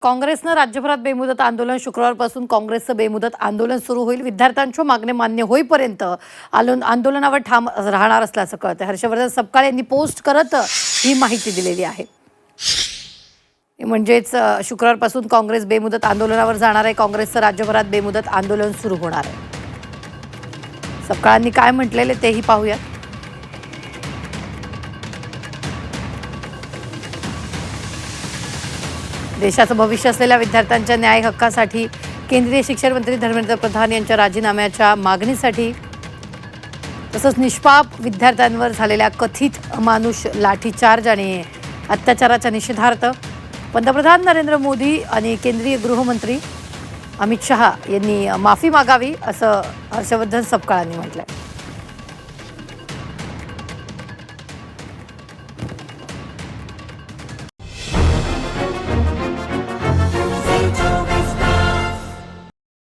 काँग्रेसनं राज्यभरात बेमुदत आंदोलन शुक्रवारपासून काँग्रेसचं बेमुदत आंदोलन सुरू होईल। विद्यार्थ्यांच्या मागण्या मान्य होईपर्यंत आंदोलनावर ठाम राहणार असल्याचं कळतं। हर्षवर्धन सपकाळ यांनी पोस्ट करत ही माहिती दिलेली आहे। म्हणजेच शुक्रवारपासून काँग्रेस बेमुदत आंदोलनावर जाणार आहे। काँग्रेसचं राज्यभरात बेमुदत आंदोलन सुरू होणार आहे। सपकाळांनी काय म्हटलेले तेही पाहूया। देशाचं भविष्य असलेल्या विद्यार्थ्यांच्या न्याय हक्कासाठी केंद्रीय शिक्षण मंत्री धर्मेंद्र प्रधान यांच्या राजीनाम्याच्या मागणीसाठी तसंच निष्पाप विद्यार्थ्यांवर झालेल्या कथित अमानुष लाठीचार्ज आणि अत्याचाराच्या निषेधार्थ पंतप्रधान नरेंद्र मोदी आणि केंद्रीय गृहमंत्री अमित शहा यांनी माफी मागावी असं हर्षवर्धन सपकाळांनी म्हटलंय।